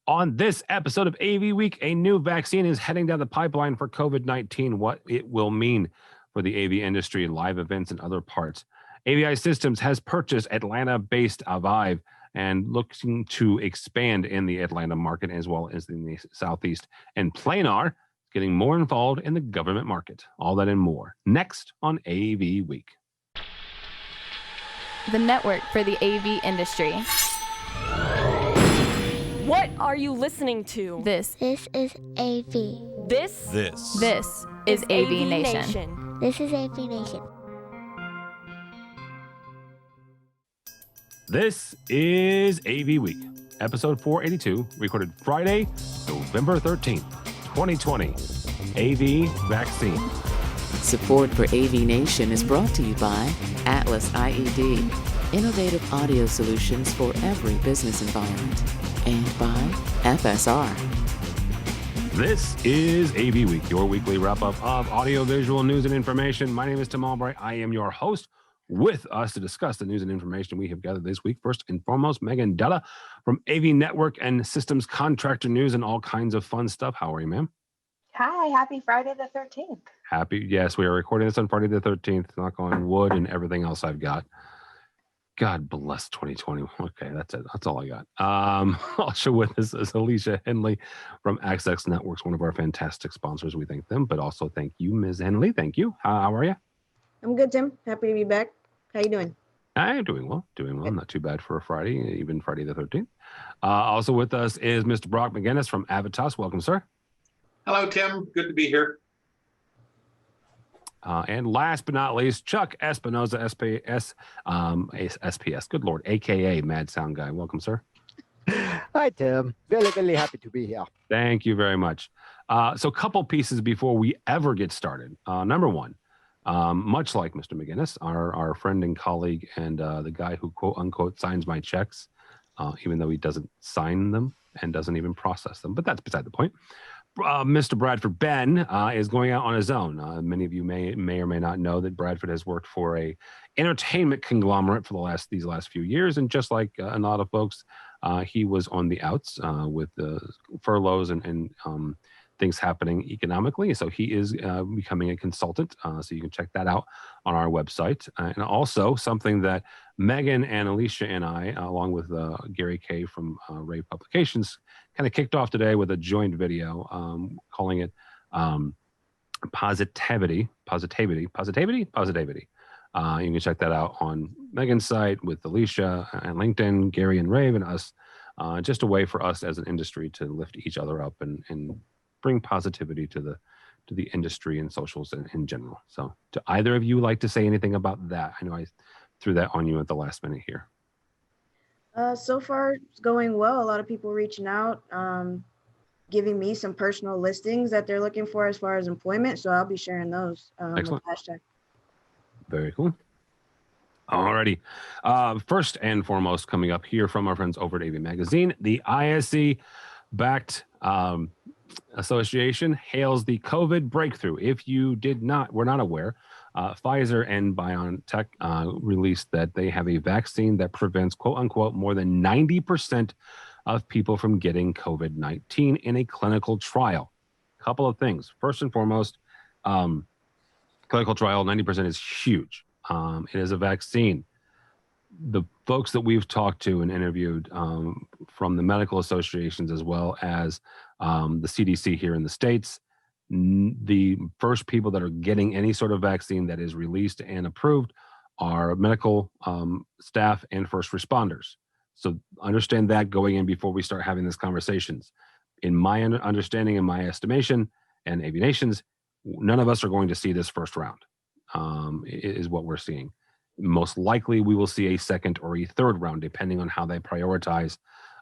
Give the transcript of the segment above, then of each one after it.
On this episode of AVWeek, a new vaccine is heading down the pipeline for COVID-19, what it will mean for the AV industry, live events, and other parts. AVI Systems has purchased Atlanta-based Avyve and looking to expand in the Atlanta market as well as in the Southeast. And Planar getting more involved in the government market. All that and more next on AVWeek. The network for the AV industry. What are you listening to? This is AV. This is AVNation. This is AVNation. This is AVWeek, episode 482, recorded Friday, November 13th, 2020. AV Vaccine. Support for AVNation is brought to you by Atlas IED, innovative audio solutions for every business environment, and by FSR. This is AVWeek, your weekly wrap-up of audio-visual news and information. My name is Tim Albright. I am your host. With us to discuss the news and information we have gathered this week, first and foremost, Megan Della from AV Network and Systems Contractor News and all kinds of fun stuff. How are you, ma'am? Hi, happy Friday the 13th. Happy, yes, we are recording this on Friday the 13th, knock on wood and everything else I've got. God bless 2020. Okay, that's it. That's all I got. Also with us is Alicia Henley from Access Networks, one of our fantastic sponsors. We thank them, but also thank you, Ms. Henley. Thank you. How are you? I'm good, Tim. Happy to be back. How you doing? I'm doing well. Not too bad for a Friday, even Friday the 13th. Also with us is Mr. Brock McGinnis from Avyve. Welcome, sir. Hello, Tim. Good to be here. And last but not least, Chuck Espinoza, SPS. Good Lord, AKA Mad Sound Guy. Welcome, sir. Hi, Tim. Very happy to be here. Thank you very much. So a couple pieces before we ever get started. Number one, much like Mr. McGinnis, our friend and colleague and the guy who quote unquote signs my checks, even though he doesn't sign them and doesn't even process them, but that's beside the point. Mr. Bradford Ben is going out on his own. Many of you may or may not know that Bradford has worked for a entertainment conglomerate for these last few years, and just like a lot of folks, he was on the outs with the furloughs and things happening economically. So he is becoming a consultant. So you can check that out on our website. And also something that Megan and Alicia and I, along with Gary Kay from Ray Publications, kind of kicked off today with a joint video calling it positivity. You can check that out on Megan's site with Alicia and LinkedIn, Gary and Rave and us. Just a way for us as an industry to lift each other up and bring positivity to the industry and socials in general. So do either of you like to say anything about that? I know I threw that on you at the last minute here. So far, it's going well. A lot of people reaching out, giving me some personal listings that they're looking for as far as employment. So I'll be sharing those with hashtag. Very cool. Alrighty. First and foremost, coming up here from our friends over at AV Magazine, the ISC-backed association hails the COVID breakthrough. If you were not aware, Pfizer and BioNTech released that they have a vaccine that prevents, quote unquote, more than 90% of people from getting COVID-19 in a clinical trial. Couple of things. First and foremost, clinical trial, 90% is huge. It is a vaccine. The folks that we've talked to and interviewed from the medical associations as well as the CDC here in the States, the first people that are getting any sort of vaccine that is released and approved are medical staff and first responders. So understand that going in before we start having these conversations. In my understanding and my estimation and AVNation's, none of us are going to see this first round, is what we're seeing. Most likely we will see a second or a third round, depending on how they prioritize.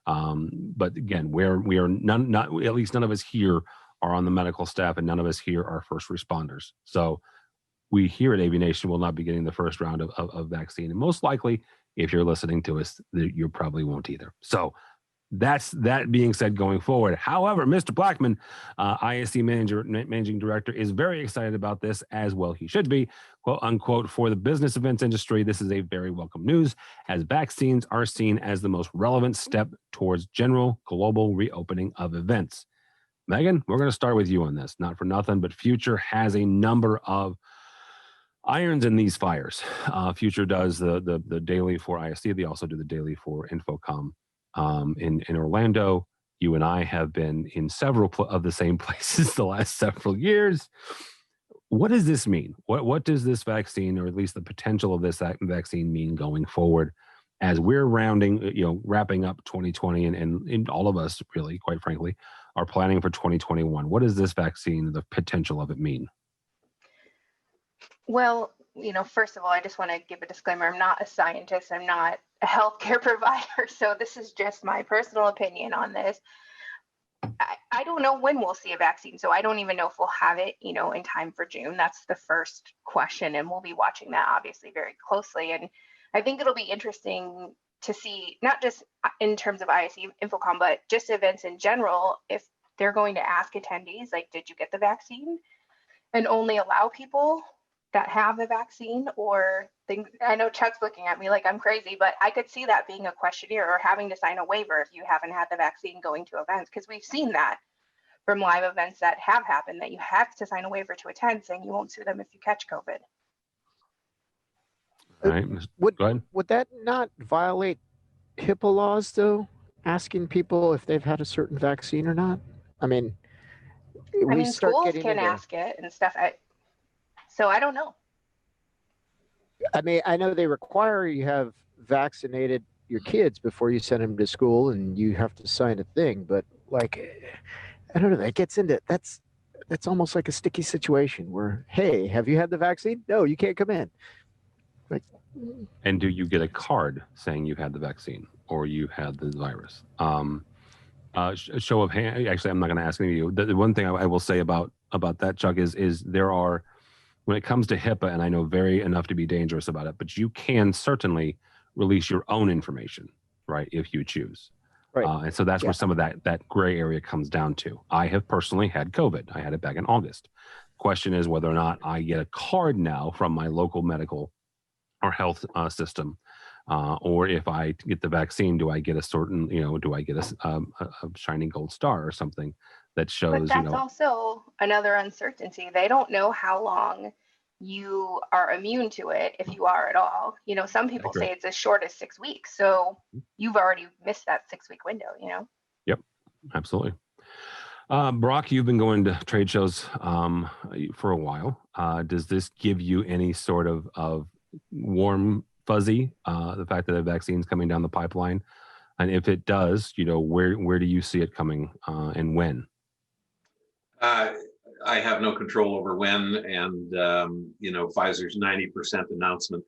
But again, we are not at least none of us here are on the medical staff and none of us here are first responders. So we here at AVNation will not be getting the first round of vaccine. And most likely, if you're listening to us, you probably won't either. So that being said, going forward. However, Mr. Blackman, ISC managing director, is very excited about this, as well he should be, quote unquote, for the business events industry. This is a very welcome news, as vaccines are seen as the most relevant step towards general global reopening of events. Megan, we're going to start with you on this. Not for nothing, but Future has a number of irons in these fires. Future does the daily for ISC. They also do the daily for Infocom. In Orlando, you and I have been in several of the same places the last several years. What does this mean? What does this vaccine, or at least the potential of this vaccine, mean going forward as we're wrapping up 2020 and all of us, really, quite frankly, are planning for 2021? What does this vaccine, the potential of it, mean? Well, first of all, I just want to give a disclaimer. I'm not a scientist. I'm not a healthcare provider. So this is just my personal opinion on this. I don't know when we'll see a vaccine. So I don't even know if we'll have it, in time for June. That's the first question. And we'll be watching that obviously very closely. And I think it'll be interesting to see, not just in terms of ISC Infocom, but just events in general, if they're going to ask attendees, like, did you get the vaccine? And only allow people that have the vaccine, or things. I know Chuck's looking at me like I'm crazy, but I could see that being a questionnaire, or having to sign a waiver if you haven't had the vaccine going to events, because we've seen that from live events that have happened, that you have to sign a waiver to attend saying you won't sue them if you catch COVID. All right, go ahead. Would that not violate HIPAA laws, though? Asking people if they've had a certain vaccine or not? I mean, schools can ask it and stuff. So I don't know. I mean, I know they require you have vaccinated your kids before you send them to school, and you have to sign a thing. But I don't know. That gets into that's almost like a sticky situation where, hey, have you had the vaccine? No, you can't come in. And do you get a card saying you had the vaccine or you had the virus? Show of hand. Actually, I'm not going to ask any of you. The one thing I will say about that, Chuck, is there are, when it comes to HIPAA, and I know very enough to be dangerous about it, but you can certainly release your own information, right, if you choose. Right. And so that's where some of that gray area comes down to. I have personally had COVID. I had it back in August. Question is whether or not I get a card now from my local medical or health system, or if I get the vaccine, do I get a certain, do I get a shining gold star or something that shows, but that's also another uncertainty. They don't know how long you are immune to it, if you are at all. Some people say it's as short as 6 weeks. So you've already missed that 6-week window, Yep, absolutely. Brock, you've been going to trade shows for a while. Does this give you any sort of warm fuzzy, the fact that the vaccine's coming down the pipeline? And if it does, where do you see it coming and when? I have no control over when, and Pfizer's 90% announcement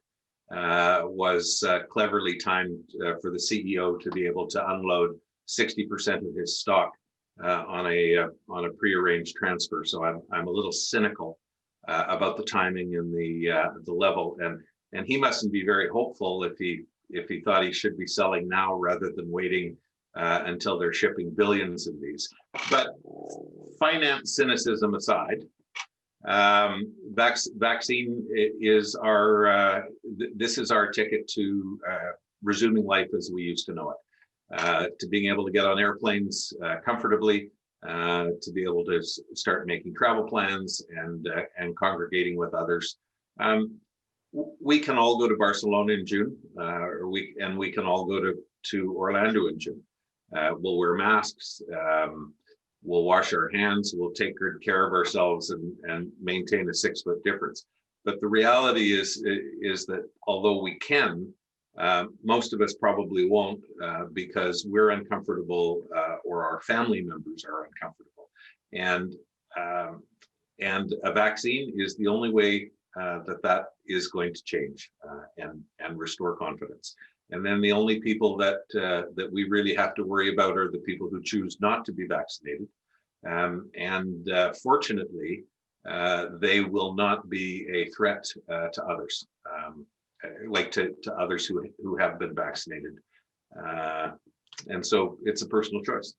was cleverly timed for the CEO to be able to unload 60% of his stock on a prearranged transfer. So I'm a little cynical about the timing and the level, and he mustn't be very hopeful if he thought he should be selling now rather than waiting until they're shipping billions of these. But finance cynicism aside, vaccine is this is our ticket to resuming life as we used to know it, to being able to get on airplanes comfortably, to be able to start making travel plans and congregating with others. We can all go to Barcelona in June, we can all go to Orlando in June. We'll wear masks, we'll wash our hands, we'll take good care of ourselves and maintain a 6-foot difference. But the reality is that although we can, most of us probably won't, because we're uncomfortable or our family members are uncomfortable. And a vaccine is the only way that is going to change and restore confidence. And then the only people that we really have to worry about are the people who choose not to be vaccinated. Fortunately, they will not be a threat to others, like to others who have been vaccinated. And so it's a personal choice.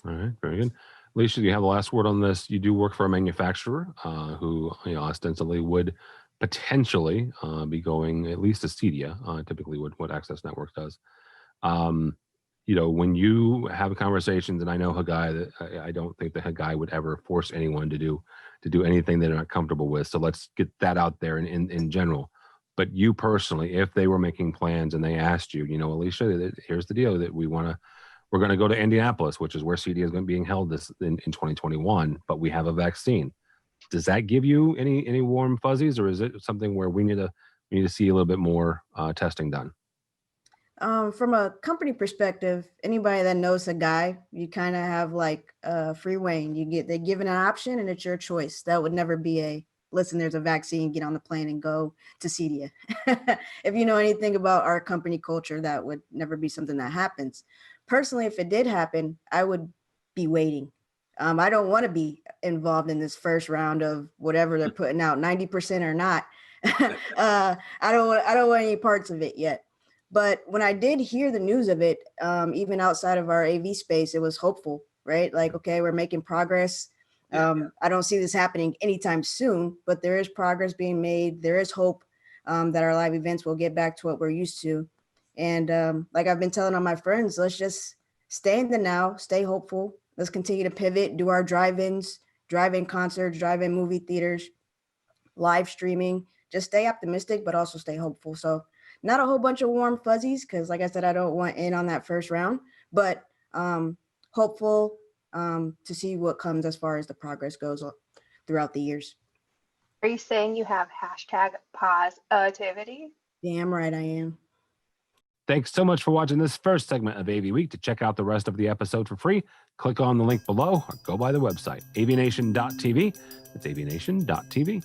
All right, very good. Alicia, you have the last word on this. You do work for a manufacturer who, ostensibly would potentially be going at least to Cedia, typically what Access Network does. When you have conversations, and I know Hagai, that I don't think that Hagai would ever force anyone to do anything they're not comfortable with. So let's get that out there in general. But you personally, if they were making plans and they asked you, Alicia, here's the deal that we're going to go to Indianapolis, which is where CD is going to be being held in 2021, but we have a vaccine. Does that give you any warm fuzzies, or is it something where we need to see a little bit more testing done? From a company perspective, anybody that knows a guy, you kind of have like free reign. They're given an option and it's your choice. That would never be listen, there's a vaccine, get on the plane and go to Cedia. If you know anything about our company culture, that would never be something that happens. Personally, if it did happen, I would be waiting. I don't want to be involved in this first round of whatever they're putting out, 90% or not. I don't want any parts of it yet. But when I did hear the news of it, even outside of our AV space, it was hopeful, right? Like, okay, we're making progress. I don't see this happening anytime soon, but there is progress being made. There is hope that our live events will get back to what we're used to. And like I've been telling all my friends, let's just stay in the now, stay hopeful. Let's continue to pivot, do our drive-ins, drive-in concerts, drive-in movie theaters, live streaming. Just stay optimistic, but also stay hopeful. So not a whole bunch of warm fuzzies, because like I said, I don't want in on that first round, but hopeful to see what comes as far as the progress goes throughout the years. Are you saying you have #positivity? Damn right I am. Thanks so much for watching this first segment of AV Week. To check out the rest of the episode for free, click on the link below or go by the website, avnation.tv. That's avnation.tv.